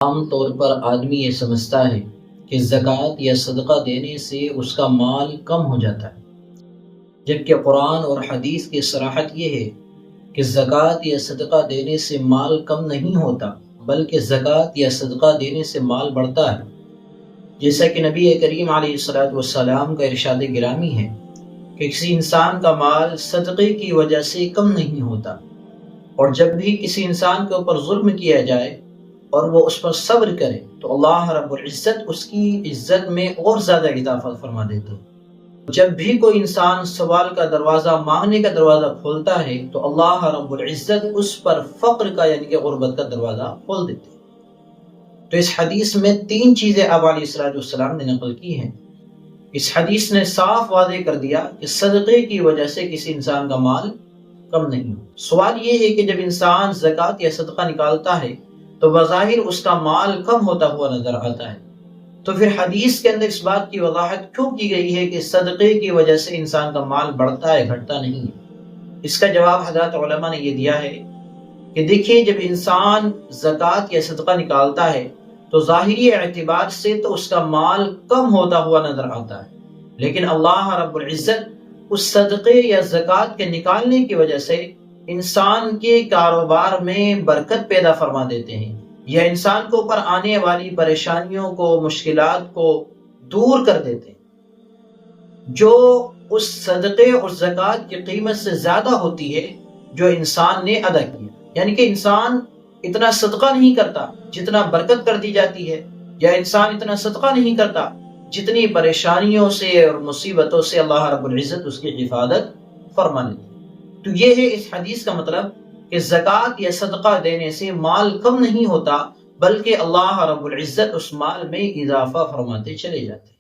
عام طور پر آدمی یہ سمجھتا ہے کہ زکوٰۃ یا صدقہ دینے سے اس کا مال کم ہو جاتا ہے، جبکہ قرآن اور حدیث کی صراحت یہ ہے کہ زکوٰۃ یا صدقہ دینے سے مال کم نہیں ہوتا، بلکہ زکوٰۃ یا صدقہ دینے سے مال بڑھتا ہے۔ جیسا کہ نبی کریم علیہ السلام کا ارشاد گرامی ہے کہ کسی انسان کا مال صدقے کی وجہ سے کم نہیں ہوتا، اور جب بھی کسی انسان کے اوپر ظلم کیا جائے اور وہ اس پر صبر کرے تو اللہ رب العزت اس کی عزت میں اور زیادہ اضافہ فرما دیتے ہیں۔ جب بھی کوئی انسان سوال کا دروازہ، مانگنے کا دروازہ کھولتا ہے تو اللہ رب العزت اس پر فقر کا یعنی کہ غربت کا دروازہ کھول دیتے ہیں۔ تو اس حدیث میں 3 چیزیں آپ علیہ السلام نے نقل کی ہیں۔ اس حدیث نے صاف واضح کر دیا کہ صدقے کی وجہ سے کسی انسان کا مال کم نہیں ہو۔ سوال یہ ہے کہ جب انسان زکوٰۃ یا صدقہ نکالتا ہے تو بظاہر اس کا مال کم ہوتا ہوا نظر آتا ہے، تو پھر حدیث کے اندر اس بات کی وضاحت کیوں کی گئی ہے کہ صدقے کی وجہ سے انسان کا مال بڑھتا ہے، گھٹتا نہیں ہے؟ اس کا جواب حضرات علماء نے یہ دیا ہے کہ دیکھیے، جب انسان زکوٰۃ یا صدقہ نکالتا ہے تو ظاہری اعتبار سے تو اس کا مال کم ہوتا ہوا نظر آتا ہے، لیکن اللہ رب العزت اس صدقے یا زکوٰۃ کے نکالنے کی وجہ سے انسان کے کاروبار میں برکت پیدا فرما دیتے ہیں، یا انسان کو اوپر آنے والی پریشانیوں کو، مشکلات کو دور کر دیتے ہیں، جو اس صدقے اور زکوٰۃ کی قیمت سے زیادہ ہوتی ہے جو انسان نے ادا کیا۔ یعنی کہ انسان اتنا صدقہ نہیں کرتا جتنا برکت کر دی جاتی ہے، یا انسان اتنا صدقہ نہیں کرتا جتنی پریشانیوں سے اور مصیبتوں سے اللہ رب العزت اس کی حفاظت فرما لیتے ہیں۔ تو یہ ہے اس حدیث کا مطلب کہ زکوٰۃ یا صدقہ دینے سے مال کم نہیں ہوتا، بلکہ اللہ رب العزت اس مال میں اضافہ فرماتے چلے جاتے ہیں۔